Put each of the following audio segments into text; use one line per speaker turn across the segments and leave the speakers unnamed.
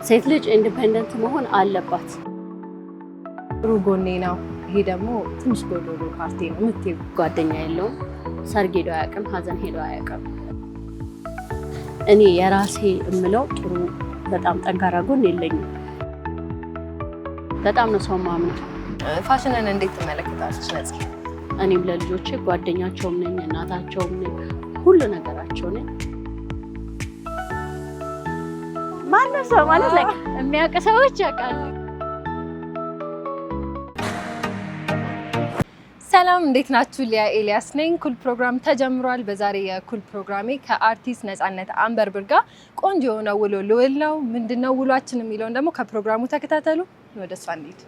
ሴት ልጅ ኢንዲፔንደንት መሆን አለባት።
ጥሩ ጎኔ ነው። ይሄ ደግሞ ትንሽ ጎዶሎ ፓርቲ ነው የምትይው።
ጓደኛ የለውም፣ ሰርግ ሄዶ አያውቅም፣ ሀዘን ሄዶ አያውቅም። እኔ የራሴ የምለው ጥሩ በጣም ጠንካራ ጎን የለኝም። በጣም ነው ሰው ማምነው።
ፋሽንን እንዴት ትመለከታለች ነፂ?
እኔም ለልጆቼ ጓደኛቸውም ነኝ፣ እናታቸውም ነኝ፣ ሁሉ ነገራቸው ነኝ። ማንም ሰው ማለት ላይ የሚያውቅ ሰዎች ያውቃሉ።
ሰላም እንዴት ናችሁ? ሊያ ኤልያስ ነኝ። ኩል ፕሮግራም ተጀምሯል። በዛሬ የኩል ፕሮግራሜ ከአርቲስት ነፃነት አንበርብር ጋር ቆንጆ የሆነ ውሎ ልውል ነው። ምንድነው ውሏችን የሚለውን ደግሞ ከፕሮግራሙ ተከታተሉ። ወደ እሷ እንሂድ።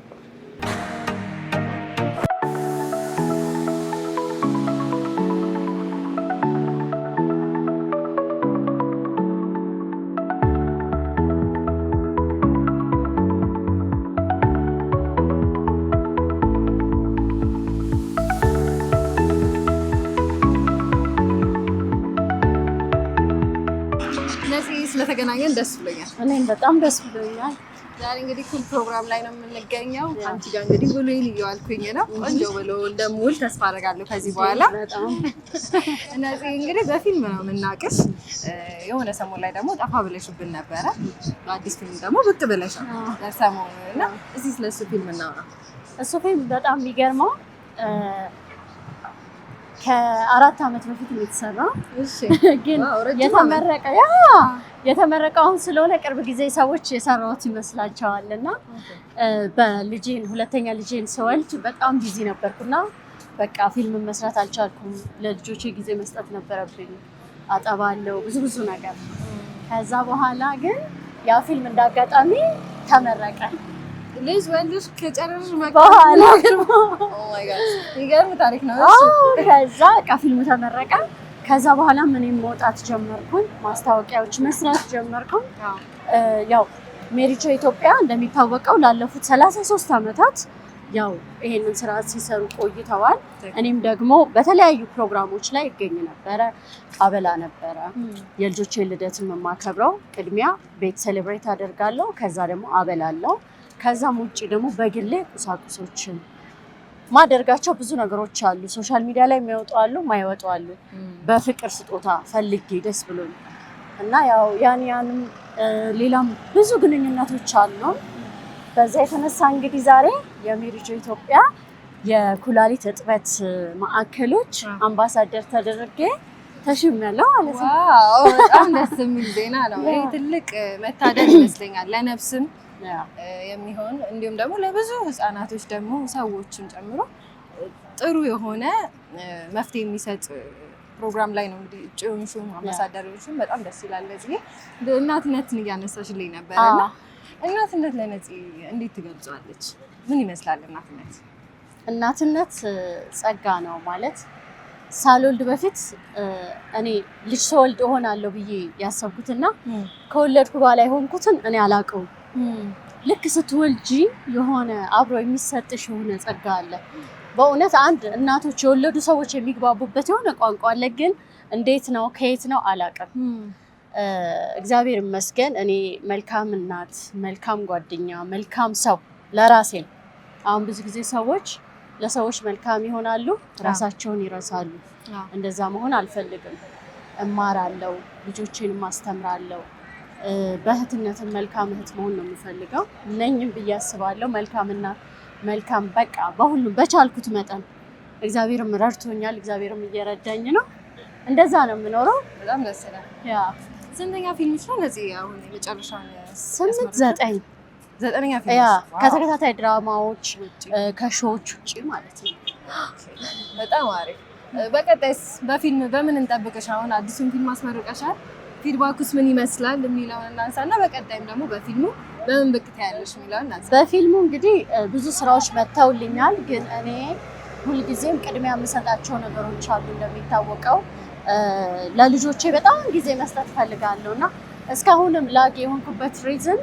ስለተገናኘን ደስ ብሎኛል።
እኔም በጣም ደስ ብሎኛል።
ዛሬ እንግዲህ ኩል ፕሮግራም ላይ ነው የምንገኘው። አንቺ ጋር እንግዲህ ውሎዬን እየዋልኩኝ ነው። ቆንጆ ውሎ እንደምውል ተስፋ አደርጋለሁ ከዚህ በኋላ።
በጣም
እነዚህ እንግዲህ በፊልም ነው የምናውቅሽ። የሆነ ሰሞን ላይ ደግሞ ጠፋ ብለሽብን ነበረ። በአዲስ ፊልም ደግሞ ብቅ ብለሻል ለሰሞኑ እና እዚህ ስለሱ ፊልም እናውራ።
እሱ ፊልም በጣም የሚገርመው ከ4 ዓመት በፊት የተሰራ ግን የተመረቀውን ስለሆነ ቅርብ ጊዜ ሰዎች የሰራሁት ይመስላቸዋል እና በልጄን ሁለተኛ ልጄን ስወልድ በጣም ቢዚ ነበርኩና በቃ ፊልም መስራት አልቻልኩም። ለልጆቼ ጊዜ መስጠት ነበረብኝ። አጠባለሁ ብዙ ነገር። ከዛ በኋላ ግን ያ ፊልም እንዳጋጣሚ ተመረቀ።
ልጅ ወልድሽ ከጨረስሽ
በኋላ
ይገርም ታሪክ ነው።
ከዛ በቃ ፊልሙ ተመረቀ። ከዛ በኋላ እኔም መውጣት ጀመርኩኝ፣ ማስታወቂያዎች መስራት ጀመርኩኝ። ያው ሜሪጆ ኢትዮጵያ እንደሚታወቀው ላለፉት 33 ዓመታት ያው ይሄንን ስራ ሲሰሩ ቆይተዋል። እኔም ደግሞ በተለያዩ ፕሮግራሞች ላይ ይገኝ ነበረ፣ አበላ ነበረ። የልጆቼ ልደትን የማከብረው ቅድሚያ ቤት ሴሌብሬት አደርጋለሁ፣ ከዛ ደግሞ አበላለሁ። ከዛም ውጪ ደግሞ በግሌ ቁሳቁሶችን ማደርጋቸው ብዙ ነገሮች አሉ። ሶሻል ሚዲያ ላይ የሚወጡ አሉ፣ ማይወጡ አሉ። በፍቅር ስጦታ ፈልጌ ደስ ብሎኝ እና ያው ያንም ሌላም ብዙ ግንኙነቶች አሉ። በዛ የተነሳ እንግዲህ ዛሬ የሜሪጆ ኢትዮጵያ የኩላሊት እጥበት ማዕከሎች አምባሳደር ተደርጌ ተሽሜያለሁ ማለት ነው።
ዋው በጣም ደስ የሚል ዜና ነው። ይሄ ትልቅ መታደል ይመስለኛል ለነፍስም የሚሆን እንዲሁም ደግሞ ለብዙ ህፃናቶች ደግሞ ሰዎችን ጨምሮ ጥሩ የሆነ መፍትሄ የሚሰጥ ፕሮግራም ላይ ነው እንግዲህ እጩዎቹም አምባሳደሮቹም በጣም ደስ ይላል። ለዚህ እናትነትን እያነሳሽልኝ ነበርና እናትነት ለነፂ እንዴት ትገልጿለች? ምን ይመስላል እናትነት?
እናትነት ጸጋ ነው ማለት ሳልወልድ በፊት እኔ ልጅ ስወልድ እሆናለሁ ብዬ ያሰብኩትና ከወለድኩ በኋላ የሆንኩትን እኔ አላውቀውም። ልክ ስትወልጂ የሆነ አብሮ የሚሰጥሽ የሆነ ጸጋ አለ። በእውነት አንድ እናቶች የወለዱ ሰዎች የሚግባቡበት የሆነ ቋንቋ አለ፣ ግን እንዴት ነው ከየት ነው አላውቅም። እግዚአብሔር ይመስገን እኔ መልካም እናት፣ መልካም ጓደኛ፣ መልካም ሰው ለራሴ ነው። አሁን ብዙ ጊዜ ሰዎች ለሰዎች መልካም ይሆናሉ፣ ራሳቸውን ይረሳሉ። እንደዛ መሆን አልፈልግም። እማራለሁ፣ ልጆቼንም አስተምራለሁ። በእህትነትም መልካም እህት መሆን ነው የምፈልገው። ነኝም ብዬ አስባለሁ። መልካም እናት፣ መልካም በቃ በሁሉም በቻልኩት መጠን እግዚአብሔርም ረድቶኛል፣ እግዚአብሔርም እየረዳኝ ነው። እንደዛ ነው የምኖረው።
በጣም ደስ ይላል። ያ ስንተኛ ፊልምሽ ነው ነፂ? አሁን የመጨረሻውን 9ኛ ፊልም?
ያ ከተከታታይ ድራማዎች ከሾዎች ውጪ ማለት ነው።
በጣም አሪፍ። በቀጣይስ በፊልም በምን እንጠብቅሽ? አሁን አዲሱን ፊልም አስመርቀሻል። ፊድባኩስ ምን ይመስላል የሚለውን እናንሳና በቀጣይም ደግሞ በፊልሙ በምን ብቅ ትያለሽ የሚለውን እናንሳ።
በፊልሙ እንግዲህ ብዙ ስራዎች መጥተውልኛል፣ ግን እኔ ሁልጊዜም ቅድሚያ የምሰጣቸው ነገሮች አሉ። እንደሚታወቀው ለልጆቼ በጣም ጊዜ መስጠት ፈልጋለሁ እና እስካሁንም ላግ የሆንኩበት ሪዝን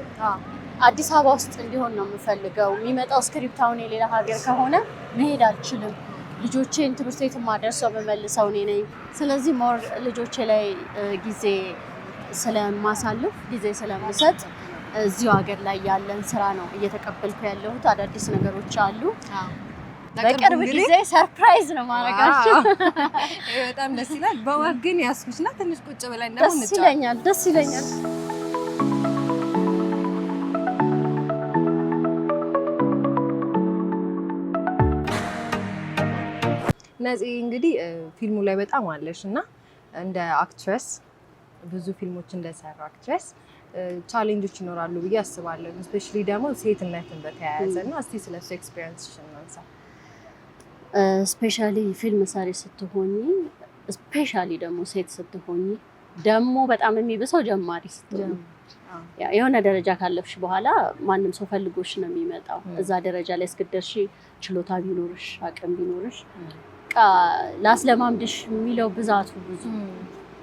አዲስ አበባ ውስጥ እንዲሆን ነው የምፈልገው። የሚመጣው ስክሪፕት አሁን የሌላ ሀገር ከሆነ መሄድ አልችልም። ልጆቼን ትምህርት ቤት ማደርሰው በመልሰው እኔ ነኝ። ስለዚህ ሞር ልጆቼ ላይ ጊዜ ስለማሳልፍ ጊዜ ስለምሰጥ እዚሁ ሀገር ላይ ያለን ስራ ነው እየተቀበልኩ ያለሁት። አዳዲስ ነገሮች አሉ። በቅርብ ጊዜ ሰርፕራይዝ ነው ማረጋችሁ።
በጣም ደስ ይላል። በወግ ግን ያስኩሽና ትንሽ ቁጭ ብለን ደግሞ
እንጫወት። ደስ ይለኛል።
ነፂ እንግዲህ ፊልሙ ላይ በጣም አለሽ እና እንደ አክትረስ ብዙ ፊልሞች እንደሰራ አክትረስ ቻሌንጆች ይኖራሉ ብዬ አስባለሁ። ስፔሻሊ ደግሞ ሴትነትን በተያያዘ እና እስቲ ስለሱ ኤክስፒሪየንስ እናንሳ።
ስፔሻሊ ፊልም ሰሪ ስትሆኚ፣ ስፔሻሊ ደግሞ ሴት ስትሆኚ ደግሞ በጣም የሚብሰው ጀማሪ ስትሆኚ፣ የሆነ ደረጃ ካለፍሽ በኋላ ማንም ሰው ፈልጎሽ ነው የሚመጣው። እዛ ደረጃ ላይ እስክትደርሺ ችሎታ ቢኖርሽ አቅም ቢኖርሽ ላስለማምድሽ የሚለው ብዛቱ ብዙ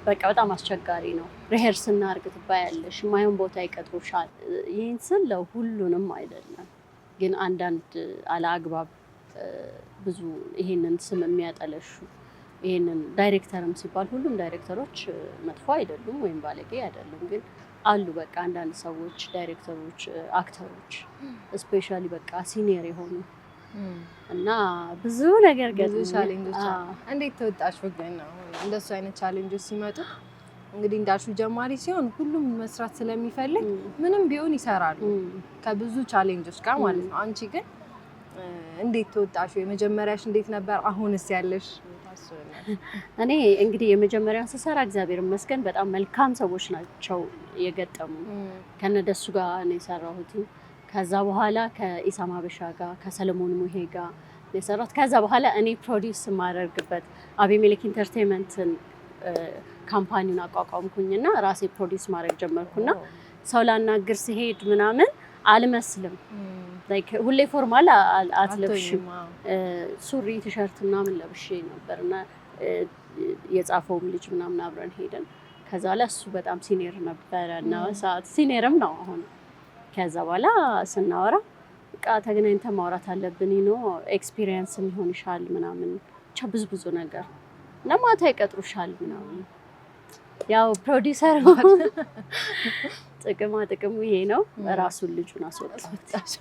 በቃ በጣም አስቸጋሪ ነው። ሪሄርስ እናድርግ ትባያለሽ፣ የማይሆን ቦታ ይቀጥሩሻል። ይህን ስል ለሁሉንም አይደለም፣ ግን አንዳንድ አለአግባብ ብዙ ይሄንን ስም የሚያጠለሹ ይሄንን ዳይሬክተርም ሲባል ሁሉም ዳይሬክተሮች መጥፎ አይደሉም ወይም ባለጌ አይደሉም፣ ግን አሉ በቃ አንዳንድ ሰዎች ዳይሬክተሮች፣ አክተሮች ስፔሻሊ በቃ ሲኒየር የሆኑ እና ብዙ ነገር
ብዙ ቻሌንጆች አሉ። እንዴት ተወጣሽ? ወገን ነው እንደሱ አይነት ቻሌንጆች ሲመጡ እንግዲህ እንዳልሽው ጀማሪ ሲሆን ሁሉም መስራት ስለሚፈልግ ምንም ቢሆን ይሰራሉ ከብዙ ቻሌንጆች ጋር ማለት ነው። አንቺ ግን እንዴት ተወጣሽ? የመጀመሪያሽ እንዴት ነበር? አሁንስ ያለሽ ታስበናል?
እኔ እንግዲህ የመጀመሪያውን ስሰራ እግዚአብሔር ይመስገን በጣም መልካም ሰዎች ናቸው የገጠሙ። ከነደሱ ጋር ነው የሰራሁት። ከዛ በኋላ ከኢሳም ሀበሻ ጋር ከሰለሞን ሙሄ ጋር የሰራሁት። ከዛ በኋላ እኔ ፕሮዲውስ የማደርግበት አቢሜሌክ ኢንተርቴይንመንትን ካምፓኒውን አቋቋምኩኝና ራሴ ፕሮዲውስ ማድረግ ጀመርኩና ሰው ላናግር ሲሄድ ምናምን አልመስልም። ላይክ ሁሌ ፎርማል አትለብሽም። ሱሪ ቲሸርት ምናምን ለብሼ ነበርና የጻፈውም ልጅ ምናምን አብረን ሄደን ከዛ በኋላ እሱ በጣም ሲኒየር ነበረና ሰዓት ሲኒየርም ነው አሁን። ከዛ በኋላ ስናወራ በቃ ተገናኝተን ማውራት አለብን ነው ኤክስፒሪየንስ ሊሆን ይሻል ምናምን ብቻ ብዙ ነገር ለማታ ይቀጥሩሻል ምናምን። ያው ፕሮዲውሰር ጥቅሙ ይሄ ነው። ራሱን ልጁን አስወጣች።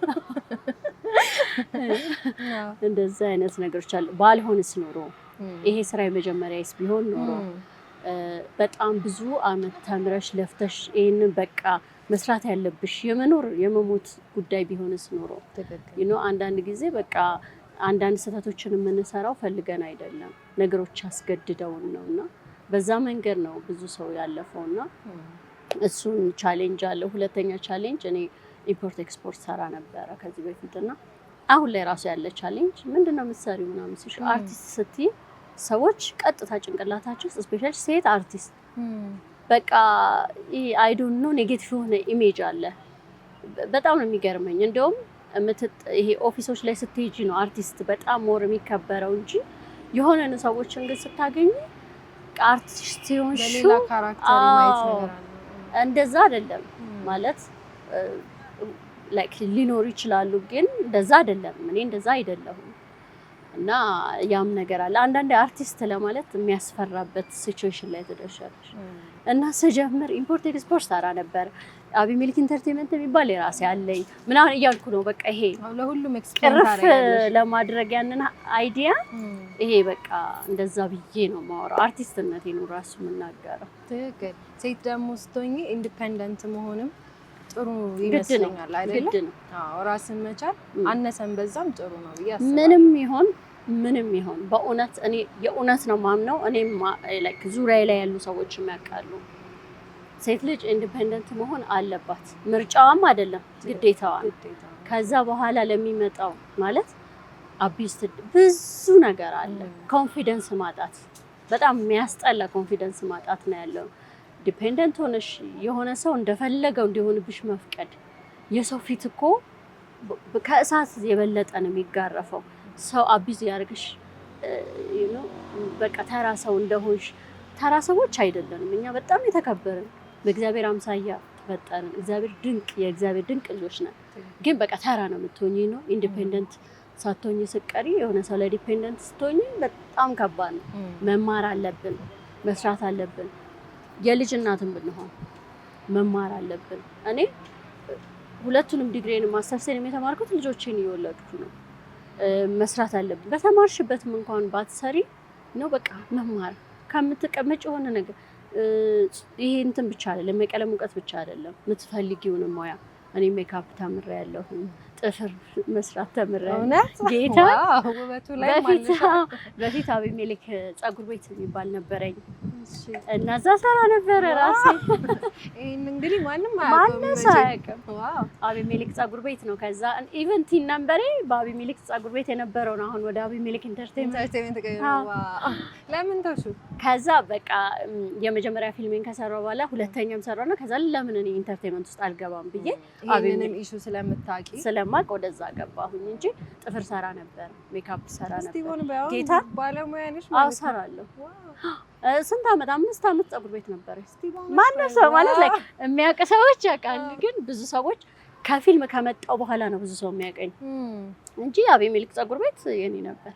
እንደዛ አይነት ነገሮች አሉ። ባልሆንስ ኖሮ ይሄ ስራ የመጀመሪያስ ቢሆን ኖሮ በጣም ብዙ አመት ተምረሽ ለፍተሽ ይሄንን በቃ መስራት ያለብሽ የመኖር የመሞት ጉዳይ ቢሆንስ ኖሮ አንዳንድ ጊዜ በቃ አንዳንድ ስህተቶችን የምንሰራው ፈልገን አይደለም፣ ነገሮች አስገድደውን ነውና በዛ መንገድ ነው ብዙ ሰው ያለፈውና እሱን ቻሌንጅ አለ። ሁለተኛ ቻሌንጅ እኔ ኢምፖርት ኤክስፖርት ሰራ ነበረ ከዚህ በፊትና አሁን ላይ ራሱ ያለ ቻሌንጅ ምንድነው የምትሰሪው ምናምን ሲሽ አርቲስት ስትይ ሰዎች ቀጥታ ጭንቅላታቸው ስፔሻሊ ሴት አርቲስት በቃ አይ ዶንት ኖ ኔጌቲቭ የሆነ ኢሜጅ አለ። በጣም ነው የሚገርመኝ። እንደውም ይሄ ኦፊሶች ላይ ስትሄጂ ነው አርቲስት በጣም ሞር የሚከበረው እንጂ የሆነ ሰዎችን ግን ስታገኙ አርቲስት ሲሆን
ሌላ ካራክተር ማይት ነገር
እንደዛ አይደለም ማለት ላይክ ሊኖር ይችላሉ፣ ግን እንደዛ አይደለም። እኔ እንደዛ አይደለሁም እና ያም ነገር አለ። አንዳንዴ አርቲስት ለማለት የሚያስፈራበት ሲቹዌሽን ላይ ተደርሻለሽ። እና ስጀምር ኢምፖርት ኤክስፖርት ሰራ ነበር። አቢሜሌክ ኢንተርቴይንመንት የሚባል የራሴ አለኝ ምናምን እያልኩ ነው በቃ ይሄ
ለሁሉም ኤክስፒሪየንስ
አደረጋለሽ ለማድረግ ያንን አይዲያ ይሄ በቃ እንደዛ ብዬ ነው የማወራው። አርቲስትነቴ ነው ራሱ የምናገረው።
ትክክል። ሴት ደግሞ ስትሆኚ ኢንዲፔንደንት መሆንም ጥሩ ይመስለኛል አይደል? አዎ ራስን መቻል አነሰን በዛም ጥሩ ነው ብዬ አስባለሁ። ምንም ይሆን በእውነት እኔ የእውነት ነው ማምነው። እኔም ላይክ ዙሪያዬ ላይ ያሉ ሰዎች የሚያውቃሉ ሴት ልጅ ኢንዲፔንደንት መሆን አለባት። ምርጫዋም አይደለም ግዴታዋ። ከዛ በኋላ ለሚመጣው ማለት አቢስት ብዙ ነገር አለ። ኮንፊደንስ ማጣት በጣም የሚያስጠላ ኮንፊደንስ ማጣት ነው ያለው። ዲፔንደንት ሆነሽ የሆነ ሰው እንደፈለገው እንዲሆንብሽ መፍቀድ። የሰው ፊት እኮ ከእሳት የበለጠ ነው የሚጋረፈው። ሰው አቢዝ ያርግሽ በቃ ተራ ሰው እንደሆንሽ። ተራ ሰዎች አይደለንም እኛ፣ በጣም የተከበርን በእግዚአብሔር አምሳያ ተፈጠርን። የእግዚአብሔር ድንቅ ልጆች ነን። ግን በቃ ተራ ነው የምትሆኚ ነው። ኢንዲፔንደንት ሳትሆኚ ስቀሪ የሆነ ሰው ላይ ዲፔንደንት ስትሆኚ በጣም ከባድ ነው። መማር አለብን፣ መስራት አለብን። የልጅ እናትም ብንሆን መማር አለብን። እኔ
ሁለቱንም ዲግሪዬን ማስተርሴንም የተማርኩት ልጆቼን እየወለድኩ ነው። መስራት አለብን። በተማርሽበትም እንኳን ባትሰሪ ነው በቃ መማር ከምትቀመጭ የሆነ ነገር ይሄ እንትን ብቻ አይደለም፣ የቀለም እውቀት ብቻ አይደለም። የምትፈልጊውን ሙያ እኔ ሜካፕ ተምሬያለሁ፣ ጥፍር መስራት ተምሬያለሁ። ጌታ
ውበቱ ላይ
በፊት አቤሜሌክ ፀጉር ቤት የሚባል ነበረኝ እና እዛ ሰራ ነበረ ራሴ።
ይሄን እንግዲህ ማንም
አያውቅም። አቤሜሌክ ፀጉር ቤት ነው። ከዛ ኢቨን ቲን ነምበሬ በአቤሜሌክ ፀጉር ቤት የነበረው ነው። አሁን ወደ አቤሜሌክ ኢንተርቴይንመንት
ለምን ተውሹ?
ከዛ በቃ የመጀመሪያ ፊልሜን ከሰራው በኋላ ሁለተኛም ሰራውና ከዛ ለምን እኔ ኢንተርቴይንመንት ውስጥ አልገባም ብዬ
አቤሜሌክ ኢሹ ስለምታውቂ
ስለማቅ ወደዛ ገባሁኝ እንጂ ጥፍር ሰራ ነበር፣ ሜካፕ ሰራ ነበር። ጌታ
ባለሙያ ነሽ
ማለት? አዎ ሰራለሁ። ስንት ዓመት? 5 ዓመት ፀጉር ቤት ነበር። ማነው ሰው ማለት ላይ የሚያውቅ ሰዎች ያውቃሉ፣ ግን ብዙ ሰዎች ከፊልም ከመጣው በኋላ ነው ብዙ ሰው የሚያውቀኝ እንጂ አቤሜሌክ ፀጉር ቤት የኔ ነበር።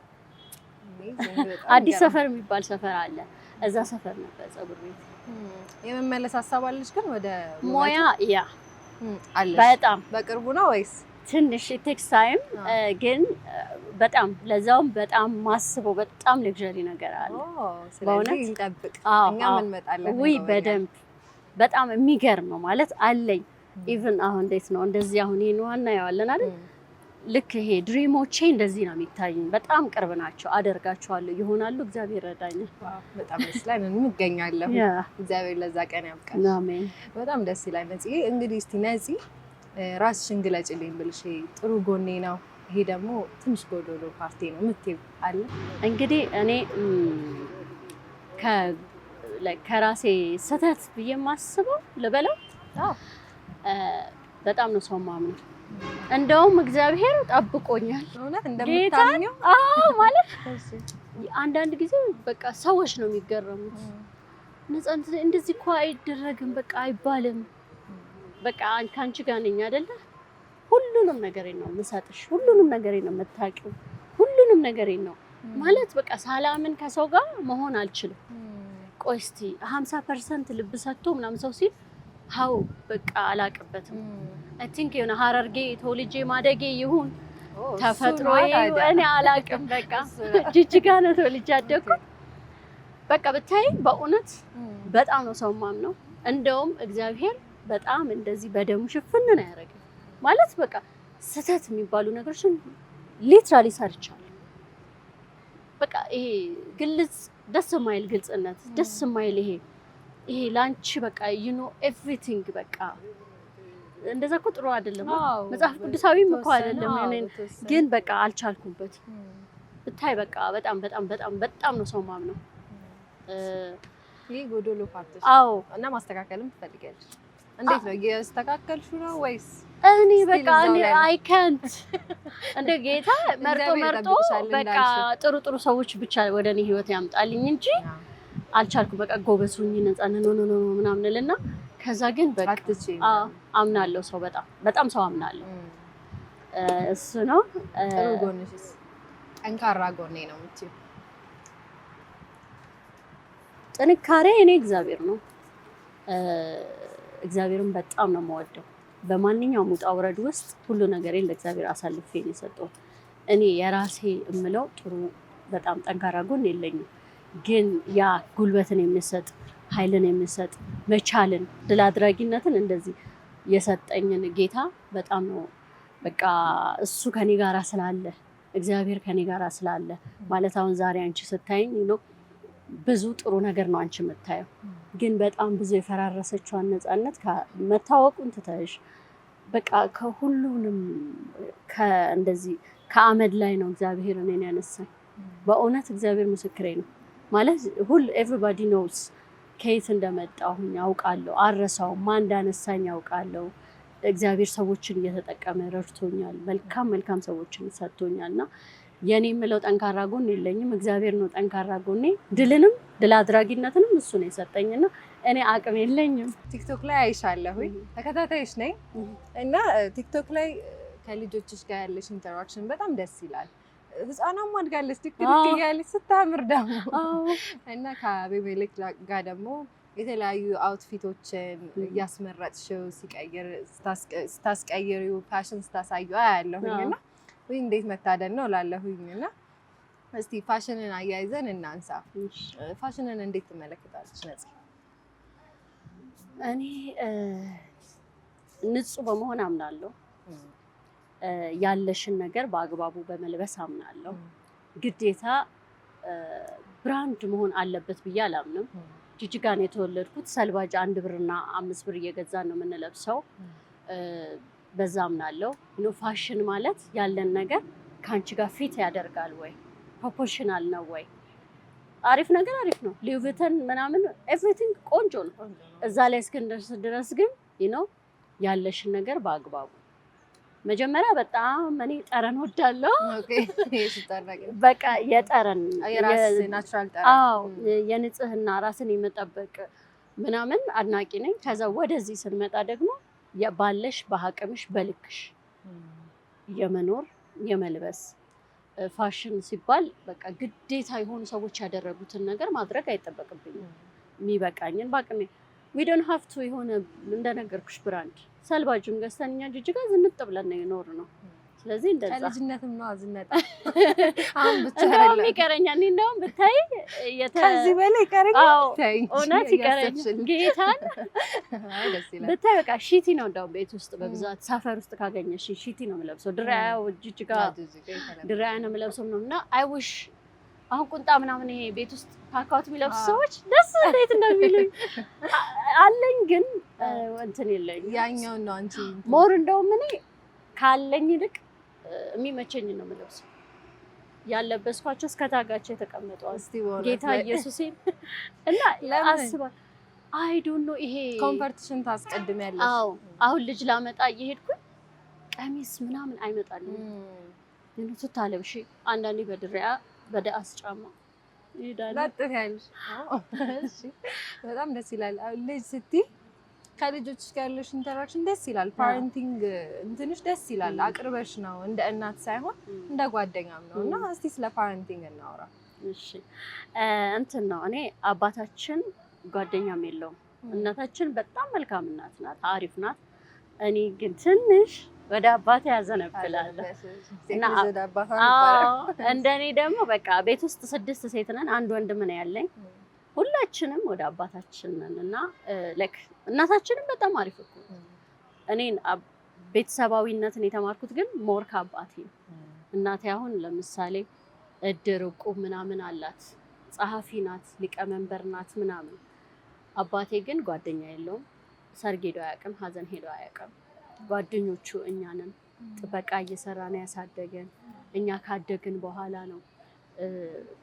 አዲስ ሰፈር የሚባል ሰፈር አለ፣ እዛ ሰፈር ነበር ፀጉር ቤት።
የመመለስ ሀሳብ አለሽ ግን ወደ
ሙያ? ያ
አለሽ?
በጣም
በቅርቡ ነው ወይስ
ትንሽ ቴክስ ታይም? ግን በጣም ለዛውም በጣም ማስበው በጣም ሌክዠሪ ነገር አለ።
ስለዚህ እንጠብቅ፣ እኛም እንመጣለን።
ውይ በደንብ በጣም የሚገርም ነው ማለት አለኝ። ኢቭን አሁን እንዴት ነው እንደዚህ አሁን ይሄን ዋና ያዋለን አይደል? ልክ ይሄ ድሪሞቼ እንደዚህ ነው የሚታዩኝ። በጣም ቅርብ ናቸው፣ አደርጋቸዋለሁ፣ ይሆናሉ። እግዚአብሔር ይረዳኛል።
በጣም ደስ ይላል። እንገኛለን። እግዚአብሔር ለዛ ቀን ያብቃል።
አሜን።
በጣም ደስ ይላል። ነፂ እንግዲህ እስቲ ነፂ ራስሽን ግለጭልኝ ብልሽ ጥሩ ጎኔ ነው፣ ይሄ ደግሞ ትንሽ ጎዶሎ ፓርቲ ነው የምትይው አለ?
እንግዲህ እኔ ከራሴ ስህተት ብዬ የማስበው ልበለው በጣም ነው ሰው ማምነው። እንደውም እግዚአብሔር ጠብቆኛል።
እውነት እንደምታምኚው?
አዎ ማለት አንዳንድ ጊዜ በቃ ሰዎች ነው የሚገረሙት። ነፃነት እንደዚህ እኮ አይደረግም በቃ አይባልም። በቃ ከአንቺ ጋር ነኝ አይደለ? ሁሉንም ነገሬን ነው የምሰጥሽ፣ ሁሉንም ነገሬን ነው የምታውቂው፣ ሁሉንም ነገሬን ነው ማለት በቃ ሳላምን ከሰው ጋር መሆን አልችልም። ቆይ እስቲ 50% ልብ ሰጥቶ ምናምን ሰው ሲል ሀው በቃ አላቅበትም። አይ ቲንክ የሆነ ሀረርጌ ተወልጄ ማደጌ ይሁን ተፈጥሮ እኔ አላቅም። በቃ ጅጅጋ ነው ተወልጄ ያደግኩት። በቃ ብታይ በእውነት በጣም ነው ሰው ማምነው። እንደውም እግዚአብሔር በጣም እንደዚህ በደሙ ሽፍን ነው ያደረገኝ ማለት በቃ ስህተት የሚባሉ ነገሮችን ሊትራሊ ሰርቻለሁ። በቃ ይሄ ግልጽ ደስ የማይል ግልጽነት ደስ የማይል ይሄ ላንቺ በቃ you know everything በቃ እንደዛ እኮ ጥሩ አይደለም። መጽሐፍ ቅዱሳዊም እኮ አይደለም ግን በቃ አልቻልኩበት። ብታይ በቃ በጣም በጣም በጣም በጣም ነው ሰው ማምነው።
ይሄ ጎዶሎ ፓርትሽ
አዎ።
እና ማስተካከልም ትፈልጊያለሽ? እንዴት ነው እያስተካከልሽው ነው ወይስ?
እኔ በቃ እኔ አይ ካንት እንደ ጌታ መርጦ በቃ ጥሩ ሰዎች ብቻ ወደ እኔ ህይወት ያምጣልኝ እንጂ አልቻልኩም። በቃ ጎበሱኝ ነፃነት ነው ምናምን እልና ከዛ ግን በቃ አምናለሁ። ሰው በጣም ሰው አምናለሁ። እሱ ነው
ጥሩ ጎንሽስ? ጠንካራ ጎኔ ነው የምትይው?
ጥንካሬ እኔ እግዚአብሔር ነው። እግዚአብሔርን በጣም ነው የምወደው። በማንኛውም ውጣ ውረድ ውስጥ ሁሉ ነገሬን ለእግዚአብሔር አሳልፌ ነው የሰጠሁት። እኔ የራሴ የምለው ጥሩ በጣም ጠንካራ ጎን የለኝም። ግን ያ ጉልበትን የሚሰጥ ኃይልን የሚሰጥ መቻልን ድል አድራጊነትን እንደዚህ የሰጠኝን ጌታ በጣም ነው በቃ እሱ ከኔ ጋራ ስላለ እግዚአብሔር ከኔ ጋራ ስላለ ማለት አሁን ዛሬ አንቺ ስታይኝ ነው ብዙ ጥሩ ነገር ነው አንቺ የምታየው። ግን በጣም ብዙ የፈራረሰችዋን ነፃነት ከመታወቁን ትተሽ በቃ ከሁሉንም እንደዚህ ከአመድ ላይ ነው እግዚአብሔር እኔን ያነሳኝ። በእውነት እግዚአብሔር ምስክሬ ነው ማለት ኤቭሪባዲ ኖውስ ከየት እንደመጣሁኝ ያውቃለሁ። አረሳው ማን እንዳነሳኝ ያውቃለሁ። እግዚአብሔር ሰዎችን እየተጠቀመ ረድቶኛል። መልካም ሰዎችን ሰጥቶኛልና የኔ የምለው ጠንካራ ጎን የለኝም። እግዚአብሔር ነው ጠንካራ ጎኔ። ድልንም ድል አድራጊነትንም እሱ ነው የሰጠኝና እኔ አቅም የለኝም።
ቲክቶክ ላይ አይሻለሁ ተከታታይሽ ነኝ እና ቲክቶክ ላይ ከልጆችሽ ጋር ያለሽ ኢንተራክሽን በጣም ደስ ይላል። ህፃናም አድጋለች ቲክቶክ እያለች ስታምር ደግሞ እና ከአቤሜሌክ ጋር ደግሞ የተለያዩ አውትፊቶችን እያስመረጥሽው ሲቀይር ስታስቀይሪው ፋሽን ስታሳዩ አያለሁኝ እና ወይ እንዴት መታደል ነው እላለሁኝ። እና እስቲ ፋሽንን አያይዘን እናንሳ። ፋሽንን እንዴት ትመለከታለች ነፂ?
እኔ ንጹህ በመሆን አምናለሁ። ያለሽን ነገር በአግባቡ በመልበስ አምናለሁ። ግዴታ ብራንድ መሆን አለበት ብዬ አላምንም። ጅጅጋ ነው የተወለድኩት። ሰልባጅ 1 ብርና 5 ብር እየገዛን ነው የምንለብሰው። በዛ አምናለሁ። ፋሽን ማለት ያለን ነገር ከአንቺ ጋር ፊት ያደርጋል ወይ፣ ፕሮፖርሽናል ነው ወይ፣ አሪፍ ነገር አሪፍ ነው። ሊውቪተን ምናምን ኤቭሪቲንግ ቆንጆ ነው። እዛ ላይ እስክንደርስ ድረስ ግን ያለሽን ነገር በአግባቡ መጀመሪያ በጣም እኔ ጠረን ወዳለሁ። በቃ የጠረን የንጽህና ራስን የመጠበቅ ምናምን አድናቂ ነኝ። ከዛ ወደዚህ ስንመጣ ደግሞ ባለሽ በአቅምሽ በልክሽ የመኖር የመልበስ ፋሽን ሲባል በቃ ግዴታ የሆኑ ሰዎች ያደረጉትን ነገር ማድረግ አይጠበቅብኝም። የሚበቃኝን በአቅሜ we don't have to የሆነ እንደነገርኩሽ ብራንድ ሰልባጁን ገዝተን እኛ ጅጅጋ ዝንጥ ብለን ነው የኖርነው። ስለዚህ እንደዛ
ከልጅነትም ነው አዝነጣ አሁን ብቻ
አይደለም ይቀረኛል። እንደውም ብታይ
ከዚህ በላይ ይቀረኛል።
እውነት ይቀረኛል። ጌታን ብታይ በቃ ሺቲ ነው እንደውም ቤት ውስጥ በብዛት ሰፈር ውስጥ ካገኘሽ ሺቲ ነው የምለብሰው። ድራያው ጅጅጋ ድራያ ነው የምለብሰው ነው እና አይ ዊሽ አሁን ቁንጣ ምናምን ይሄ ቤት ውስጥ ፓካውት የሚለብሱ ሰዎች ደስ እንዴት እንደሚሉኝ አለኝ፣ ግን እንትን የለኝም።
ያኛው ነው አንቺ
ሞር እንደውም እኔ ካለኝ ይልቅ የሚመቸኝ ነው የምለብሰው። ያለበስኳቸው እስከታጋቸው የተቀመጠው ጌታ ኢየሱሴን እና አስባ አይ ዶንት ኖ ይሄ
ኮምፈርትሽን ታስቀድሚያለሽ።
አዎ አሁን ልጅ ላመጣ እየሄድኩኝ ቀሚስ ምናምን አይመጣልኝ። ቱታ ለብሼ አንዳንዴ በድሪያ በዳስ ጫማ ይሄዳል።
ላጥያለሽ። እሺ በጣም ደስ ይላል። ልጅ ስትይ ከልጆችሽ ጋር ያለሽ ኢንተራክሽን ደስ ይላል። ፓረንቲንግ እንትንሽ ደስ ይላል። አቅርበሽ ነው እንደ እናት ሳይሆን እንደ ጓደኛም ነው። እና እስቲ ስለ ፓረንቲንግ እናውራ።
እሺ እንትን ነው እኔ አባታችን ጓደኛም የለውም። እናታችን በጣም መልካም እናት ናት፣ አሪፍ ናት። እኔ ግን ትንሽ ወደ አባቴ ያዘነብላለሁ እና እንደኔ ደግሞ በቃ ቤት ውስጥ 6 ሴት ነን፣ 1 ወንድም ነው ያለኝ። ሁላችንም ወደ አባታችን ነን እና ላይክ እናታችንም በጣም አሪፍ እኮ እኔን ቤተሰባዊነትን የተማርኩት ግን ሞር ከአባቴ ነው። እናቴ አሁን ለምሳሌ እድር እቁብ ምናምን አላት፣ ጸሐፊ ናት፣ ሊቀመንበር ናት ምናምን። አባቴ ግን ጓደኛ የለውም፣ ሰርግ ሄዶ አያውቅም፣ ሀዘን ሄዶ አያውቅም። ጓደኞቹ እኛ ነን። ጥበቃ እየሰራ ነው ያሳደገን። እኛ ካደግን በኋላ ነው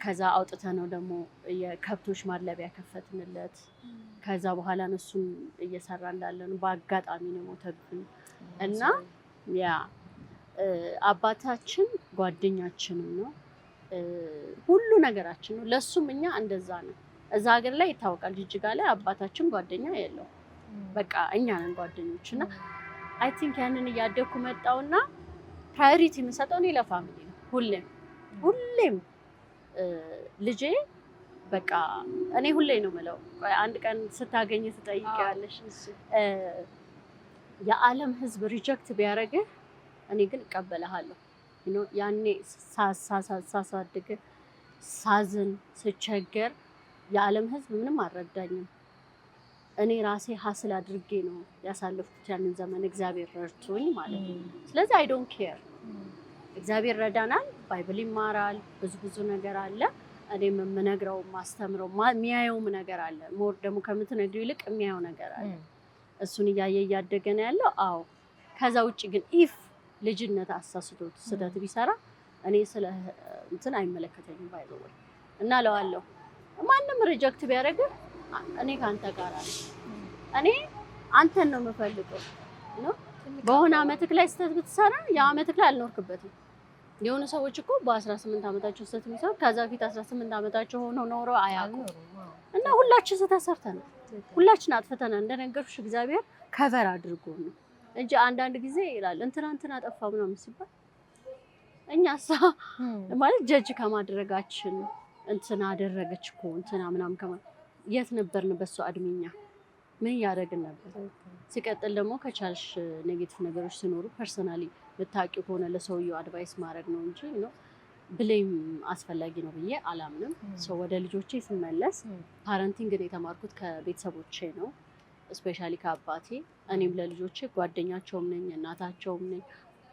ከዛ አውጥተ ነው ደግሞ የከብቶች ማድለቢያ ከፈትንለት። ከዛ በኋላ ነው እሱን እየሰራ እንዳለ ነው። በአጋጣሚ ነው ሞተብን እና ያ አባታችን ጓደኛችንም ነው፣ ሁሉ ነገራችን ነው። ለሱም እኛ እንደዛ ነው። እዛ ሀገር ላይ ይታወቃል። ጅጅጋ ላይ አባታችን ጓደኛ የለው፣ በቃ እኛ ነን ጓደኞች። እና አይ ቲንክ ያንን እያደኩ መጣውና ፕራዮሪቲ የምሰጠው እኔ ለፋሚሊ ነው። ሁሌም ልጄ በቃ እኔ ሁሌ ነው የምለው፣ አንድ ቀን ስታገኝ ትጠይቂያለሽ። የዓለም ሕዝብ ሪጀክት ቢያደርግህ እኔ ግን እቀበልሃለሁ። ያኔ ሳሳድግ ሳዝን ስቸገር የዓለም ሕዝብ ምንም አልረዳኝም። እኔ ራሴ ሀስል አድርጌ ነው ያሳለፍኩት ያንን ዘመን፣ እግዚአብሔር ረድቶኝ ማለት ነው። ስለዚህ አይ ዶንት ኬር፣ እግዚአብሔር ረዳናል። ባይብል ይማራል፣ ብዙ ነገር አለ። እኔም የምነግረው ማስተምረው የሚያየውም ነገር አለ። ሞር ደግሞ ከምትነግሪው ይልቅ የሚያየው ነገር አለ። እሱን እያየ እያደገ ነው ያለው። አዎ ከዛ ውጭ ግን ኢፍ ልጅነት አሳስቶት ስህተት ቢሰራ እኔ ስለ እንትን አይመለከተኝም ባይዘወይ እና ለዋለሁ ማንም ሪጀክት ቢያደርግ እኔ ካንተ ጋር አለ። እኔ አንተን ነው የምፈልገው ነው። በሆነ አመትክ ላይ ስህተት ብትሰራ የአመትክ ላይ አልኖርክበትም። የሆኑ ሰዎች እኮ በ18 አመታቸው ስህተት የሚሰሩ ከዛ ፊት 18 አመታቸው ሆነው ኖረው አያውቁም። እና ሁላችን ስህተት ሰርተናል፣ ሁላችን አጥፍተናል። እንደነገርኩሽ እግዚአብሔር ከቨር አድርጎ ነው እንጂ አንዳንድ ጊዜ ይላል እንትና አጠፋ ምናምን ሲባል እኛሳ ማለት ጀጅ ከማድረጋችን እንትና አደረገች እኮ እንትና ምናምን የት ነበርን በሷ እድሜኛ ምን ያደረግን ነበር? ሲቀጥል ደግሞ ከቻልሽ ኔጌቲቭ ነገሮች ሲኖሩ ፐርሰናሊ የምታውቂው ከሆነ ለሰውየው አድቫይስ ማድረግ ነው እንጂ ነው ብሌም አስፈላጊ ነው ብዬ አላምንም። ሰው ወደ ልጆቼ ስመለስ ፓረንቲንግ የተማርኩት ከቤተሰቦቼ ነው፣ ስፔሻሊ ከአባቴ። እኔም ለልጆቼ ጓደኛቸውም ነኝ፣ እናታቸውም ነኝ፣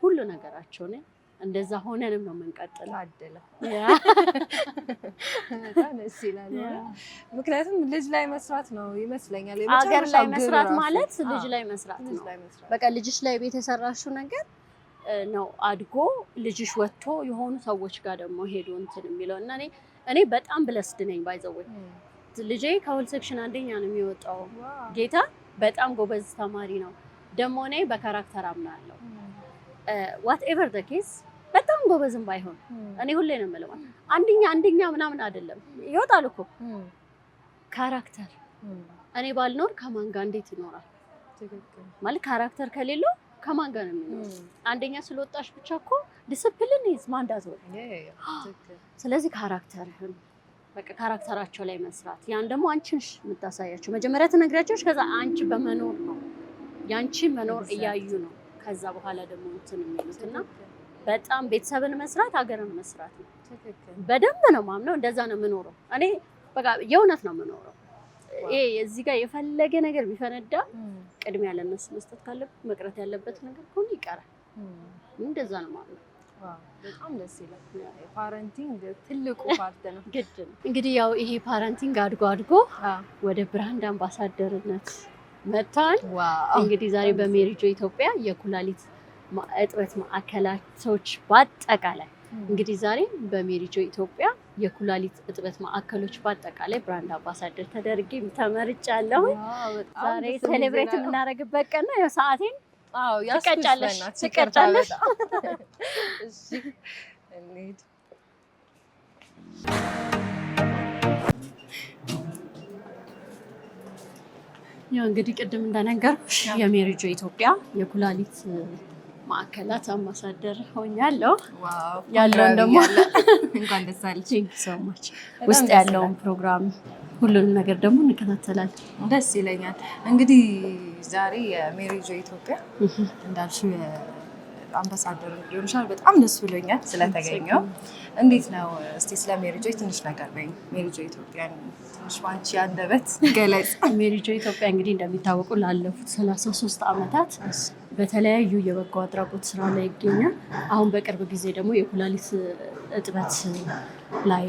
ሁሉ ነገራቸው ነኝ። እንደዛ ሆነንም ነው የምንቀጥለው።
አደለ በጣም ደስ ይላል። ምክንያቱም ልጅ ላይ መስራት ነው ይመስለኛል።
አገር ላይ መስራት ማለት ልጅ ላይ መስራት ነው። በቃ ልጅሽ ላይ ቤት የሰራሽው ነገር ነው አድጎ ልጅሽ ወጥቶ የሆኑ ሰዎች ጋር ደግሞ ሄዶ እንትን የሚለው እና እኔ በጣም ብለስድ ነኝ። ባይዘወይ ልጄ ከሁል ሴክሽን አንደኛ ነው የሚወጣው። ጌታ በጣም ጎበዝ ተማሪ ነው። ደግሞ እኔ በካራክተር አምናለሁ። ዋት ኤቨር ዘ ኬስ በጣም ጎበዝም ባይሆን እኔ ሁሌ ነው የምለው አንደኛ ምናምን አይደለም፣ ይወጣል እኮ ካራክተር። እኔ ባልኖር ከማን ጋር እንዴት ይኖራል? ማለት ካራክተር ከሌለው ከማን ጋር ነው የሚኖረው? አንደኛ ስለወጣሽ ብቻ እኮ ዲስፕሊን ኢዝ ማንዳቶሪ። ስለዚህ ካራክተርህን በቃ ካራክተራቸው ላይ መስራት፣ ያን ደግሞ አንቺን የምታሳያቸው መጀመሪያ ትነግራቸውሽ፣ ከዛ አንቺ በመኖር ነው ያንቺ መኖር እያዩ ነው ከዛ በኋላ ደግሞ እንትን የሚሉት እና በጣም ቤተሰብን መስራት ሀገርን መስራት ነው። በደንብ ነው ማምነው። እንደዛ ነው የምኖረው እኔ በቃ የእውነት ነው የምኖረው። ይሄ እዚህ ጋር የፈለገ ነገር ቢፈነዳ ቅድሚያ ለነሱ መስጠት ካለበት መቅረት ያለበት ነገር ከሆነ ይቀራል። እንደዛ ነው ማለት ነው።
በጣም ደስ ይላል። ፓረንቲንግ ትልቁ ፓርት ነው።
ግድ ነው እንግዲህ ያው ይሄ ፓረንቲንግ አድጎ ወደ ብራንድ አምባሳደርነት መጥቷል። እንግዲህ ዛሬ በሜሪጆ ኢትዮጵያ የኩላሊት እጥበት ማዕከላቶች በአጠቃላይ እንግዲህ ዛሬ በሜሪጆ ኢትዮጵያ የኩላሊት እጥበት ማዕከሎች በአጠቃላይ ብራንድ አምባሳደር ተደርጌ ተመርጫለሁ። ዛሬ ሴሌብሬት የምናደርግበት ቀን ነው። ያው ሰዓቴን ትቀጫለሽ።
እሺ እንሂድ።
ያው እንግዲህ ቅድም እንደነገርኩሽ የሜሪጆ ኢትዮጵያ የኩላሊት ማዕከላት አምባሳደር ሆኛለሁ። ያለውን ደግሞ
እንኳን ደስ አለሽ።
ውስጥ ያለውን ፕሮግራም ሁሉንም ነገር ደግሞ እንከታተላለን።
ደስ ይለኛል። እንግዲህ ዛሬ የሜሪጆ ኢትዮጵያ እንዳልሽው አምባሳደር ሊሆን ይችላል። በጣም ደስ ብሎኛል ስለተገኘው። እንዴት ነው እስቲ ስለ ሜሪጆ ትንሽ ነገር በይኝ። ሜሪጆ ኢትዮጵያን ትንሽ ባንቺ አንደበት ገለጽ።
ሜሪጆ ኢትዮጵያ እንግዲህ እንደሚታወቁ ላለፉት 33 ዓመታት በተለያዩ የበጎ አድራጎት ስራ ላይ ይገኛል። አሁን በቅርብ ጊዜ ደግሞ የኩላሊት እጥበት ላይ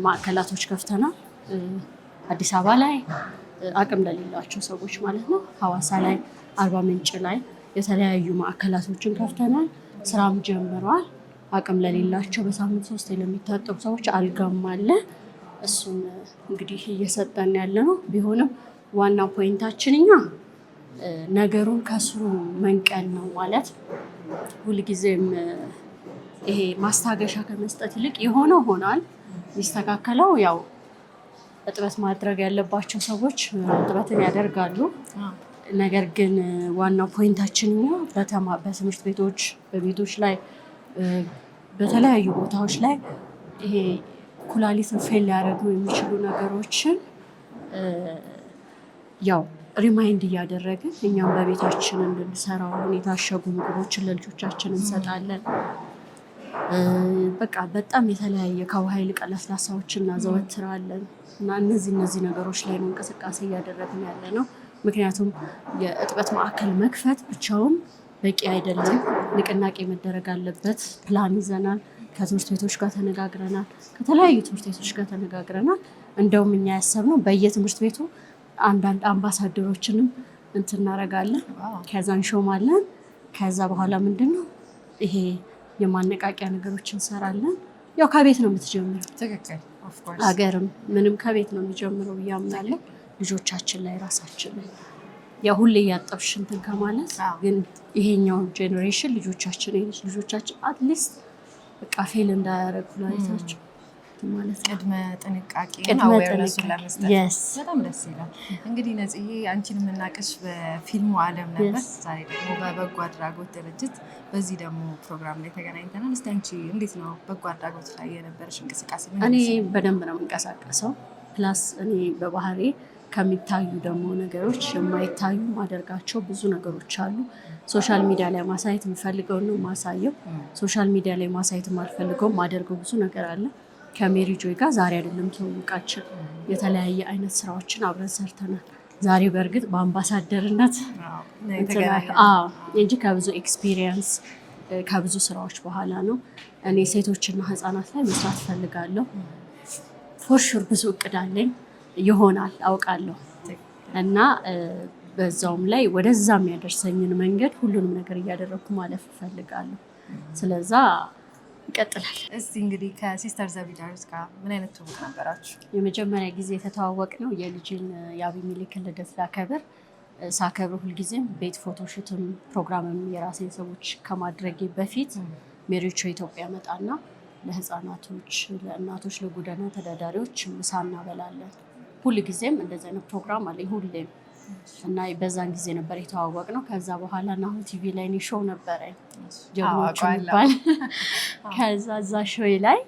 ማዕከላቶች ከፍተናል። አዲስ አበባ ላይ አቅም ለሌላቸው ሰዎች ማለት ነው። ሐዋሳ ላይ፣ አርባ ምንጭ ላይ የተለያዩ ማዕከላቶችን ከፍተናል። ስራም ጀምረዋል። አቅም ለሌላቸው በሳምንት 3 ለሚታጠቡ ሰዎች አልጋም አለ። እሱን እንግዲህ እየሰጠን ያለ ነው። ቢሆንም ዋናው ፖይንታችን እኛ ነገሩን ከስሩ መንቀል ነው። ማለት ሁልጊዜም ይሄ ማስታገሻ ከመስጠት ይልቅ የሆነው ሆኗል። የሚስተካከለው ያው እጥበት ማድረግ ያለባቸው ሰዎች እጥበትን ያደርጋሉ። ነገር ግን ዋናው ፖይንታችን እኛ በትምህርት ቤቶች፣ በቤቶች ላይ፣ በተለያዩ ቦታዎች ላይ ይሄ ኩላሊትን ፌል ሊያደርጉ የሚችሉ ነገሮችን ያው ሪማይንድ እያደረግን እኛም በቤታችን እንድንሰራው የታሸጉ ምግቦችን ለልጆቻችን እንሰጣለን። በቃ በጣም የተለያየ ከውሃ ይልቅ ለስላሳዎችን እናዘወትራለን እና እነዚህ ነገሮች ላይ ነው እንቅስቃሴ እያደረግን ያለ ነው። ምክንያቱም የእጥበት ማዕከል መክፈት ብቻውን በቂ አይደለም። ንቅናቄ መደረግ አለበት። ፕላን ይዘናል። ከትምህርት ቤቶች ጋር ተነጋግረናል። ከተለያዩ ትምህርት ቤቶች ጋር ተነጋግረናል። እንደውም እኛ ያሰብነው በየትምህርት ቤቱ አንዳንድ አምባሳደሮችንም እንትን እናደርጋለን። ከዛ እንሾማለን። ከዛ በኋላ ምንድነው ይሄ የማነቃቂያ ነገሮች እንሰራለን። ያው ከቤት ነው የምትጀምረው።
ትክክል።
ሀገርም ምንም ከቤት ነው የሚጀምረው ብዬ አምናለሁ። ልጆቻችን ላይ ራሳችን ላይ ያው ሁሌ እያጠብሽ እንትን ከማለት ግን ይሄኛው ጄኔሬሽን ልጆቻችን አትሊስት በቃ ፌል እንዳያደርጉ ላይታቸው ማለት
ቅድመ ጥንቃቄ አዌርነሱን ለመስጠት በጣም ደስ ይላል። እንግዲህ ነጽዬ አንቺን የምናውቅሽ በፊልሙ ዓለም ነበር። ዛሬ ደግሞ በበጎ አድራጎት ድርጅት በዚህ ደግሞ ፕሮግራም ላይ ተገናኝተናል። እስቲ አንቺ እንዴት ነው በጎ አድራጎት ላይ የነበረሽ እንቅስቃሴ?
እኔ በደንብ ነው የምንቀሳቀሰው። ፕላስ እኔ በባህሪ ከሚታዩ ደግሞ ነገሮች የማይታዩ ማደርጋቸው ብዙ ነገሮች አሉ። ሶሻል ሚዲያ ላይ ማሳየት የምፈልገው ነው ማሳየው፣ ሶሻል ሚዲያ ላይ ማሳየት የማልፈልገው ማደርገው ብዙ ነገር አለ። ከሜሪ ጆይ ጋር ዛሬ አይደለም ትውውቃችን፣ የተለያየ አይነት ስራዎችን አብረን ሰርተናል። ዛሬ በእርግጥ በአምባሳደርነት እንጂ ከብዙ ኤክስፒሪየንስ ከብዙ ስራዎች በኋላ ነው። እኔ ሴቶችና ህፃናት ላይ መስራት ፈልጋለሁ። ፎርሹር ብዙ እቅድ አለኝ፣ ይሆናል አውቃለሁ። እና በዛውም ላይ ወደዛ የሚያደርሰኝን መንገድ ሁሉንም ነገር እያደረግኩ ማለፍ እፈልጋለሁ። ስለዛ ይቀጥላል።
እስቲ እንግዲህ ከሲስተር ዘቢዳርስ ጋር ምን አይነት ትውውቅ ነበራችሁ?
የመጀመሪያ ጊዜ የተተዋወቅ ነው የልጅን የአቢሜሌክን ልደት ላከብር ሳከብር ሁልጊዜም ቤት ፎቶሹትም ፕሮግራምም የራሴን ሰዎች ከማድረጌ በፊት ሜሪ ጆይ ኢትዮጵያ መጣና ለህፃናቶች፣ ለእናቶች፣ ለጎዳና ተዳዳሪዎች ምሳ እናበላለን። ሁልጊዜም እንደዚህ አይነት ፕሮግራም አለኝ ሁሌም። እና በዛን ጊዜ ነበር የተዋወቅ ነው። ከዛ በኋላ ናሁ ቲቪ ላይ እኔ ሾው ነበረ ጀግኖቹ ይባል። ከዛ እዛ ሾው ላይ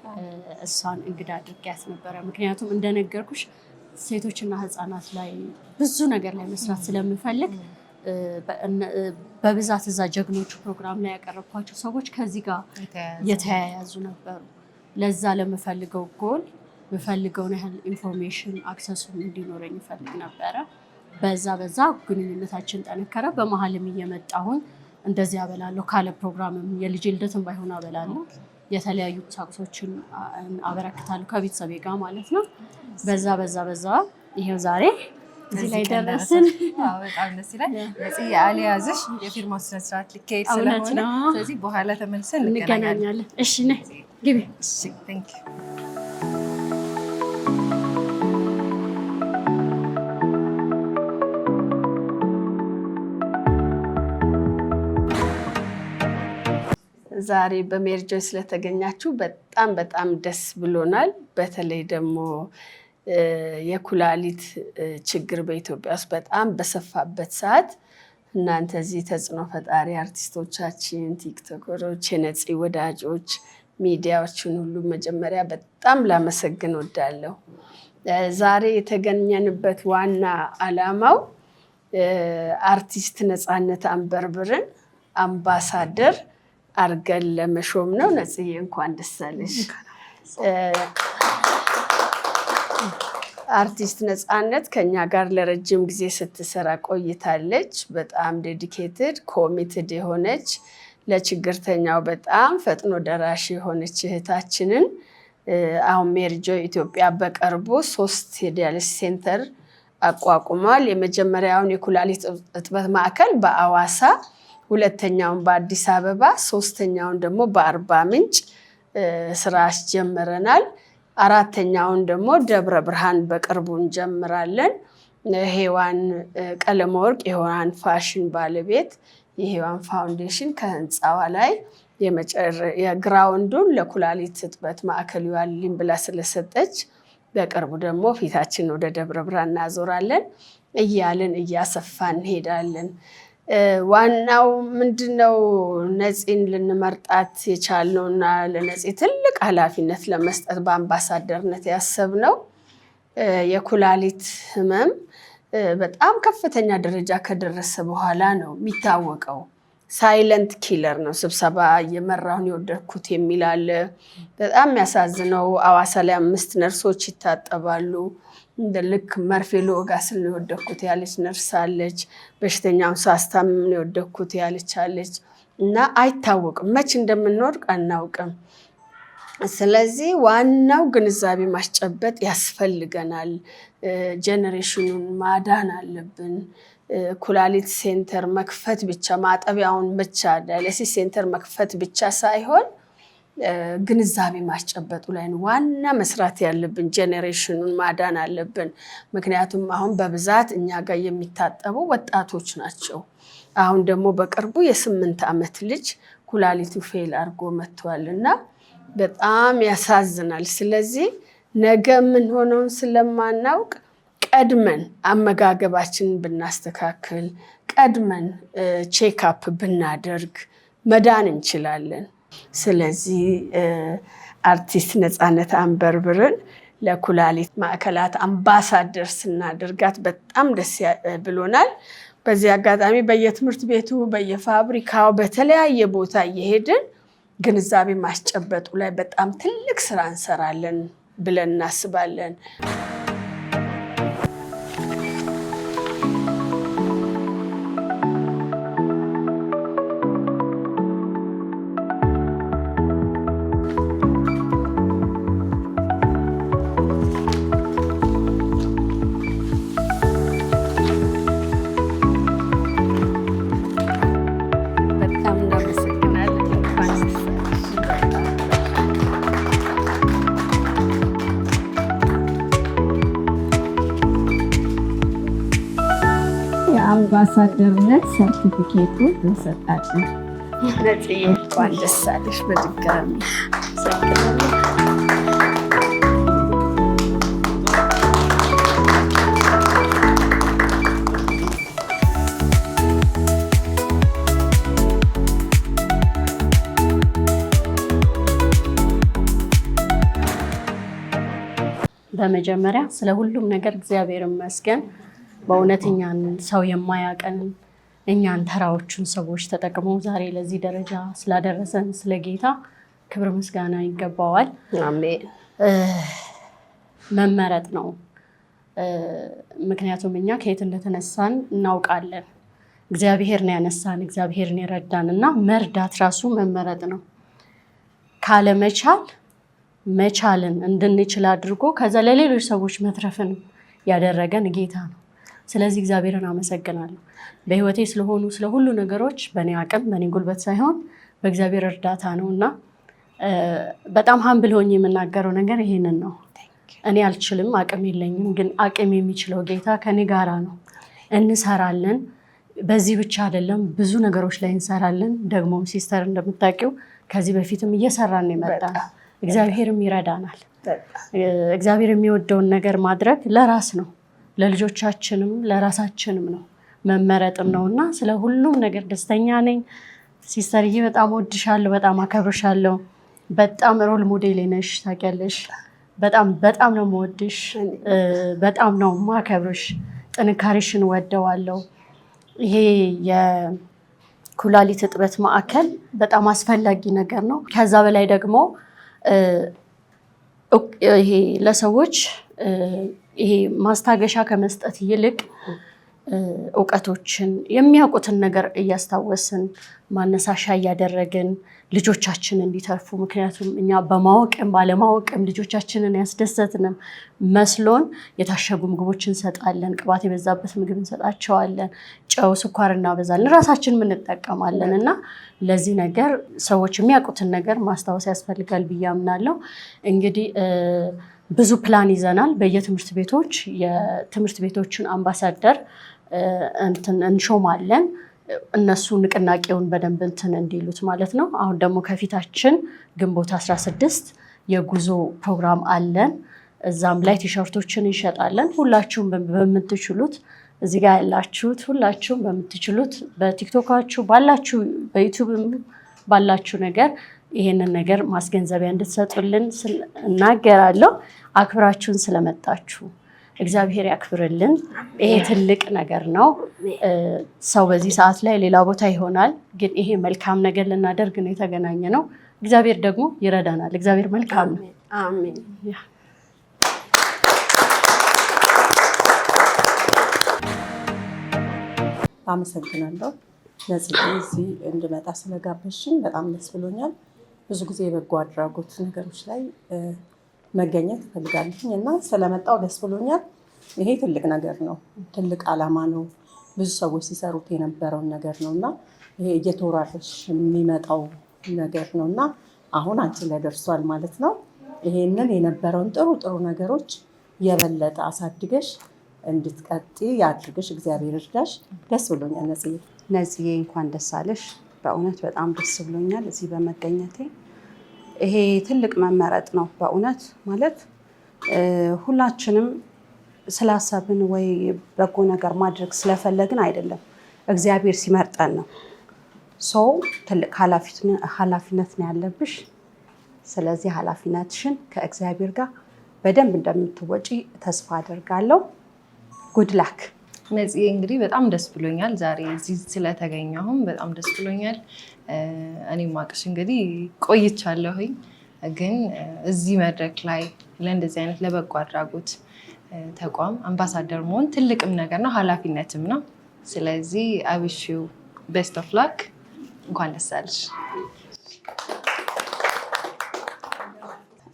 እሷን እንግዳ አድርጊያት ነበረ። ምክንያቱም እንደነገርኩሽ ሴቶችና ህፃናት ላይ ብዙ ነገር ላይ መስራት ስለምፈልግ በብዛት እዛ ጀግኖቹ ፕሮግራም ላይ ያቀረብኳቸው ሰዎች ከዚህ ጋር የተያያዙ ነበሩ። ለዛ ለምፈልገው ጎል ምፈልገውን ያህል ኢንፎርሜሽን አክሰሱን እንዲኖረኝ ይፈልግ ነበረ። በዛ ግንኙነታችን ጠነከረ። በመሀልም እየመጣሁን እንደዚህ አበላለሁ ካለ ፕሮግራምም የልጅ ልደትን ባይሆን አበላለሁ። የተለያዩ ቁሳቁሶችን አበረክታለሁ ከቤተሰቤ ጋር ማለት ነው። በዛ ይሄው ዛሬ እዚህ ላይ ደረስን።
በጣም ደስ ይላል። ለዚህ አልያዝሽ የፊርማው ስነ ስርዓት ሊካሄድ ስለሆነ ስለዚህ በኋላ ተመልሰን እንገናኛለን።
እሺ ነይ ግቢ።
እሺ ቴንክ ዩ።
ዛሬ በሜሪ ጆይ ስለተገኛችሁ በጣም ደስ ብሎናል። በተለይ ደግሞ የኩላሊት ችግር በኢትዮጵያ ውስጥ በጣም በሰፋበት ሰዓት እናንተ እዚህ ተጽዕኖ ፈጣሪ አርቲስቶቻችን፣ ቲክቶከሮች፣ የነፂ ወዳጆች፣ ሚዲያዎችን ሁሉ መጀመሪያ በጣም ላመሰግን ወዳለሁ። ዛሬ የተገኘንበት ዋና ዓላማው አርቲስት ነፃነት አንበርብርን አምባሳደር አርገን ለመሾም ነው። ነፂዬ እንኳን ደስ አለሽ። አርቲስት ነፃነት ከኛ ጋር ለረጅም ጊዜ ስትሰራ ቆይታለች። በጣም ዴዲኬትድ ኮሚትድ የሆነች ለችግርተኛው በጣም ፈጥኖ ደራሽ የሆነች እህታችንን አሁን ሜሪ ጆይ ኢትዮጵያ በቅርቡ 3 የዲያሊሲስ ሴንተር አቋቁሟል። የመጀመሪያውን የኩላሊት እጥበት ማዕከል በአዋሳ፣ ሁለተኛውን በአዲስ አበባ፣ ሶስተኛውን ደግሞ በአርባ ምንጭ ስራ አስጀምረናል። አራተኛውን ደግሞ ደብረ ብርሃን በቅርቡ እንጀምራለን። ሄዋን ቀለመወርቅ የሄዋን ፋሽን ባለቤት የሄዋን ፋውንዴሽን ከህንፃዋ ላይ የግራውንዱን ለኩላሊት እጥበት ማዕከል ይዋልልኝ ብላ ስለሰጠች በቅርቡ ደግሞ ፊታችን ወደ ደብረ ብርሃን እናዞራለን እያልን እያሰፋን እንሄዳለን። ዋናው ምንድነው ነፂን ልንመርጣት የቻልነውና ለነፂ ትልቅ ኃላፊነት ለመስጠት በአምባሳደርነት ያሰብነው የኩላሊት ህመም በጣም ከፍተኛ ደረጃ ከደረሰ በኋላ ነው የሚታወቀው። ሳይለንት ኪለር ነው። ስብሰባ እየመራሁን የወደድኩት የሚል አለ። በጣም የሚያሳዝነው አዋሳ ላይ 5 ነርሶች ይታጠባሉ። እንደ ልክ መርፌ ልወጋ ስል ነው የወደድኩት ያለች ነርስ አለች። በሽተኛውን ሳስታምም ነው የወደድኩት ያለች አለች። እና አይታወቅም፣ መች እንደምንወድቅ አናውቅም። ስለዚህ ዋናው ግንዛቤ ማስጨበጥ ያስፈልገናል። ጄኔሬሽኑን ማዳን አለብን። ኩላሊት ሴንተር መክፈት ብቻ ማጠቢያውን ብቻ ዳያሊሲስ ሴንተር መክፈት ብቻ ሳይሆን ግንዛቤ ማስጨበጡ ላይ ዋና መስራት ያለብን። ጄኔሬሽኑን ማዳን አለብን። ምክንያቱም አሁን በብዛት እኛ ጋር የሚታጠቡ ወጣቶች ናቸው። አሁን ደግሞ በቅርቡ የ8 ዓመት ልጅ ኩላሊቱ ፌል አድርጎ መጥቷል እና በጣም ያሳዝናል። ስለዚህ ነገ ምን ሆነውን ስለማናውቅ ቀድመን አመጋገባችንን ብናስተካክል፣ ቀድመን ቼክአፕ ብናደርግ መዳን እንችላለን። ስለዚህ አርቲስት ነፃነት አንበርብርን ለኩላሊት ማዕከላት አምባሳደር ስናደርጋት በጣም ደስ ብሎናል። በዚህ አጋጣሚ በየትምህርት ቤቱ በየፋብሪካው በተለያየ ቦታ እየሄድን ግንዛቤ ማስጨበጡ ላይ በጣም ትልቅ ስራ እንሰራለን ብለን እናስባለን።
አምባሳደርነት ሰርቲፊኬቱ ተሰጣችሁ።
ነጽዬ እንኳን ደስ አለሽ በድጋሚ።
በመጀመሪያ ስለ ሁሉም ነገር እግዚአብሔር ይመስገን። በእውነት እኛን ሰው የማያቀን እኛን ተራዎቹን ሰዎች ተጠቅመው ዛሬ ለዚህ ደረጃ ስላደረሰን ስለ ጌታ ክብር ምስጋና ይገባዋል።
አሜን።
መመረጥ ነው። ምክንያቱም እኛ ከየት እንደተነሳን እናውቃለን። እግዚአብሔር ነው ያነሳን፣ እግዚአብሔር ነው የረዳን እና መርዳት ራሱ መመረጥ ነው። ካለመቻል መቻልን እንድንችል አድርጎ ከዛ ለሌሎች ሰዎች መትረፍን ያደረገን ጌታ ነው። ስለዚህ እግዚአብሔርን አመሰግናለሁ። በህይወቴ ስለሆኑ ስለሁሉ ነገሮች በእኔ አቅም በእኔ ጉልበት ሳይሆን በእግዚአብሔር እርዳታ ነው እና በጣም ሀምብል ሆኜ የምናገረው ነገር ይሄንን ነው። እኔ አልችልም፣ አቅም የለኝም፣ ግን አቅም የሚችለው ጌታ ከኔ ጋራ ነው። እንሰራለን። በዚህ ብቻ አይደለም፣ ብዙ ነገሮች ላይ እንሰራለን። ደግሞ ሲስተር እንደምታውቂው ከዚህ በፊትም እየሰራን የመጣ እግዚአብሔርም ይረዳናል። እግዚአብሔር የሚወደውን ነገር ማድረግ ለራስ ነው፣ ለልጆቻችንም ለራሳችንም ነው፣ መመረጥም ነው እና ስለ ሁሉም ነገር ደስተኛ ነኝ። ሲስተርዬ በጣም ወድሻለሁ፣ በጣም አከብርሻለሁ። በጣም ሮል ሞዴል ነሽ፣ ታውቂያለሽ። በጣም ነው የምወድሽ፣ በጣም ነው የማከብርሽ። ጥንካሬሽን ወደዋለሁ። ይሄ የኩላሊት እጥበት ማዕከል በጣም አስፈላጊ ነገር ነው። ከዛ በላይ ደግሞ ይሄ ለሰዎች ይሄ ማስታገሻ ከመስጠት ይልቅ እውቀቶችን የሚያውቁትን ነገር እያስታወስን ማነሳሻ እያደረግን ልጆቻችን እንዲተርፉ፣ ምክንያቱም እኛ በማወቅም ባለማወቅም ልጆቻችንን ያስደሰትንም መስሎን የታሸጉ ምግቦች እንሰጣለን፣ ቅባት የበዛበት ምግብ እንሰጣቸዋለን፣ ጨው ስኳር እናበዛለን፣ ራሳችን እንጠቀማለን እና ለዚህ ነገር ሰዎች የሚያውቁትን ነገር ማስታወስ ያስፈልጋል ብዬ አምናለሁ። እንግዲህ ብዙ ፕላን ይዘናል። በየትምህርት ቤቶች የትምህርት ቤቶችን አምባሳደር እንሾማለን። እነሱ ንቅናቄውን በደንብ እንዲሉት ማለት ነው። አሁን ደግሞ ከፊታችን ግንቦት 16 የጉዞ ፕሮግራም አለን። እዛም ላይ ቲሸርቶችን እንሸጣለን። ሁላችሁም በምትችሉት እዚህ ጋር ያላችሁት ሁላችሁም በምትችሉት በቲክቶካችሁ ባላችሁ በዩቲዩብ ባላችሁ ነገር ይሄንን ነገር ማስገንዘቢያ እንድትሰጡልን እናገራለሁ። አክብራችሁን ስለመጣችሁ እግዚአብሔር ያክብርልን። ይሄ ትልቅ ነገር ነው። ሰው በዚህ ሰዓት ላይ ሌላ ቦታ ይሆናል፣ ግን ይሄ መልካም ነገር ልናደርግ ነው የተገናኘ ነው። እግዚአብሔር ደግሞ ይረዳናል። እግዚአብሔር መልካም ነው።
አሜን።
አመሰግናለሁ። ለዚህ እዚህ እንድመጣ ስለጋበዝሽኝ በጣም ደስ ብሎኛል። ብዙ ጊዜ የበጎ አድራጎት ነገሮች ላይ መገኘት እፈልጋለሁ እና ስለመጣው ደስ ብሎኛል። ይሄ ትልቅ ነገር ነው፣ ትልቅ ዓላማ ነው። ብዙ ሰዎች ሲሰሩት የነበረውን ነገር ነው እና ይሄ እየተወራረሽ የሚመጣው ነገር ነው እና አሁን አንቺ ላይ ደርሷል ማለት ነው። ይሄንን የነበረውን ጥሩ ነገሮች የበለጠ አሳድገሽ እንድትቀጥይ ያድርግሽ፣ እግዚአብሔር ይርዳሽ። ደስ ብሎኛል
ነጽዬ፣ እንኳን ደስ አለሽ። በእውነት በጣም ደስ ብሎኛል እዚህ በመገኘቴ። ይሄ ትልቅ መመረጥ ነው በእውነት ማለት ሁላችንም ስላሰብን ወይ በጎ ነገር ማድረግ ስለፈለግን አይደለም፣ እግዚአብሔር ሲመርጠን ነው። ሰው ትልቅ ኃላፊነት ነው ያለብሽ። ስለዚህ ኃላፊነትሽን ከእግዚአብሔር ጋር በደንብ እንደምትወጪ ተስፋ አደርጋለሁ። ጉድ ላክ።
ነፂ እንግዲህ በጣም ደስ ብሎኛል ዛሬ እዚህ ስለተገኘሁም በጣም ደስ ብሎኛል። እኔ ማቅሽ እንግዲህ ቆይቻለሁኝ፣ ግን እዚህ መድረክ ላይ ለእንደዚህ አይነት ለበጎ አድራጎት ተቋም አምባሳደር መሆን ትልቅም ነገር ነው፣ ኃላፊነትም ነው። ስለዚህ አይ ዊሽ ዩ ቤስት ኦፍ ላክ። እንኳን ደስ አለሽ።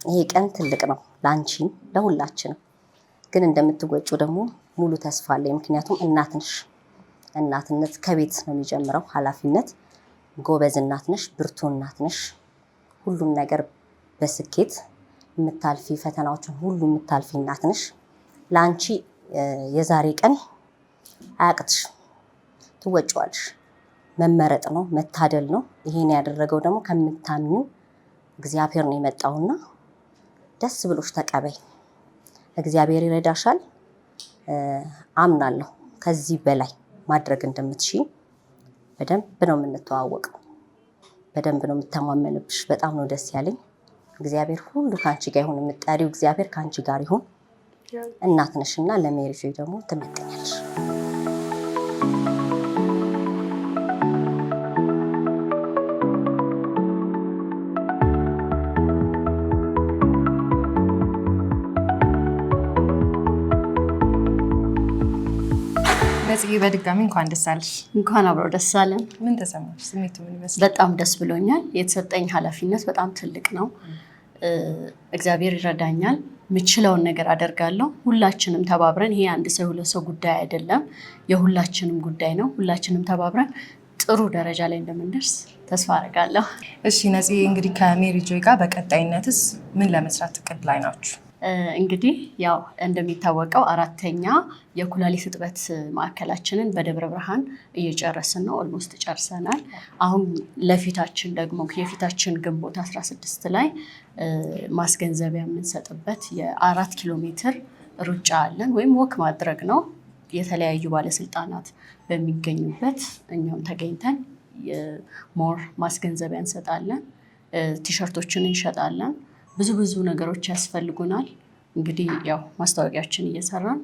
ይሄ ቀን ትልቅ ነው ለአንቺም ለሁላችንም፣ ግን እንደምትወጪው ደግሞ ሙሉ ተስፋ አለኝ። ምክንያቱም እናት ነሽ። እናትነት ከቤት ነው የሚጀምረው ኃላፊነት። ጎበዝ እናት ነሽ፣ ብርቱ እናት ነሽ። ሁሉም ነገር በስኬት የምታልፊ ፈተናዎችን ሁሉ የምታልፊ እናት ነሽ። ለአንቺ የዛሬ ቀን አያቅትሽ፣ ትወጪዋለሽ። መመረጥ ነው፣ መታደል ነው። ይሄን ያደረገው ደግሞ ከምታምኙ እግዚአብሔር ነው የመጣውና ደስ ብሎሽ ተቀበይ። እግዚአብሔር ይረዳሻል። አምናለሁ ከዚህ በላይ ማድረግ እንደምትችይ። በደንብ ነው የምንተዋወቀው፣ በደንብ ነው የምተማመንብሽ። በጣም ነው ደስ ያለኝ። እግዚአብሔር ሁሉ ከአንቺ ጋር ይሁን። የምትጠሪው እግዚአብሔር ከአንቺ ጋር ይሁን። እናት ነሽና ለሜሪጆ ደግሞ ትመጥኛለሽ።
ነፂ በድጋሚ እንኳን ደስ አለሽ።
እንኳን አብረው ደስ አለን።
ምን ተሰማሽ? ስሜቱ ምን ይመስላል?
በጣም ደስ ብሎኛል። የተሰጠኝ ኃላፊነት በጣም ትልቅ ነው። እግዚአብሔር ይረዳኛል። የምችለውን ነገር አደርጋለሁ። ሁላችንም ተባብረን፣ ይሄ አንድ ሰው ሁለት ሰው ጉዳይ አይደለም፣ የሁላችንም ጉዳይ ነው። ሁላችንም ተባብረን ጥሩ ደረጃ ላይ እንደምንደርስ ተስፋ አደርጋለሁ።
እሺ ነፂ፣ እንግዲህ ከሜሪጆይ ጋር በቀጣይነትስ ምን ለመስራት እቅድ ላይ ናችሁ?
እንግዲህ ያው እንደሚታወቀው 4ኛ የኩላሊት እጥበት ማዕከላችንን በደብረ ብርሃን እየጨረስን ነው። ኦልሞስት ጨርሰናል። አሁን ለፊታችን ደግሞ የፊታችን ግንቦት 16 ላይ ማስገንዘቢያ የምንሰጥበት የ4 ኪሎ ሜትር ሩጫ አለን፣ ወይም ወክ ማድረግ ነው። የተለያዩ ባለስልጣናት በሚገኙበት እኛም ተገኝተን ሞር ማስገንዘቢያ እንሰጣለን። ቲሸርቶችን እንሸጣለን። ብዙ ነገሮች ያስፈልጉናል። እንግዲህ ያው ማስታወቂያችን እየሰራን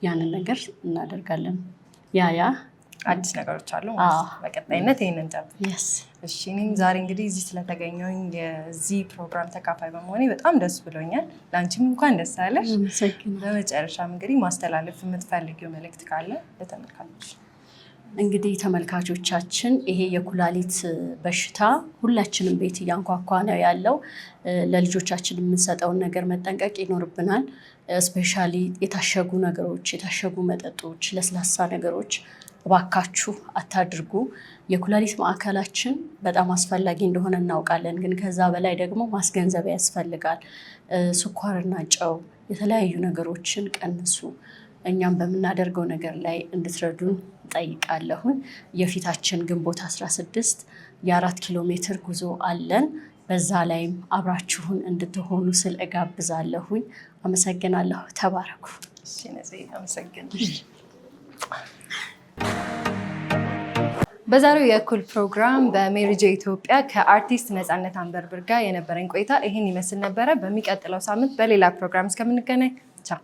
ያንን ነገር እናደርጋለን። ያ
አዲስ ነገሮች አሉ በቀጣይነት ይሄንን ጠብቅ። እሺ እኔም ዛሬ እንግዲህ እዚህ ስለተገኘሁኝ የዚህ ፕሮግራም ተካፋይ በመሆኔ በጣም ደስ ብሎኛል። ለአንቺም እንኳን ደስ አለሽ። በመጨረሻም እንግዲህ ማስተላለፍ የምትፈልጊው መልእክት ካለ ለተመልካቾች?
እንግዲህ ተመልካቾቻችን ይሄ የኩላሊት በሽታ ሁላችንም ቤት እያንኳኳ ነው ያለው። ለልጆቻችን የምንሰጠውን ነገር መጠንቀቅ ይኖርብናል። ስፔሻሊ የታሸጉ ነገሮች፣ የታሸጉ መጠጦች፣ ለስላሳ ነገሮች እባካችሁ አታድርጉ። የኩላሊት ማዕከላችን በጣም አስፈላጊ እንደሆነ እናውቃለን፣ ግን ከዛ በላይ ደግሞ ማስገንዘቢያ ያስፈልጋል። ስኳርና ጨው፣ የተለያዩ ነገሮችን ቀንሱ። እኛም በምናደርገው ነገር ላይ እንድትረዱን ጠይቃለሁኝ። የፊታችን ግንቦት 16 የ4 ኪሎ ሜትር ጉዞ አለን። በዛ ላይም አብራችሁን እንድትሆኑ ስል እጋብዛለሁኝ። አመሰግናለሁ። ተባረኩ።
በዛሬው የእኩል ፕሮግራም በሜሪጆይ ኢትዮጵያ ከአርቲስት ነፃነት አንበርብር ጋር የነበረኝ ቆይታ ይህን ይመስል ነበረ። በሚቀጥለው ሳምንት በሌላ ፕሮግራም እስከምንገናኝ ቻው።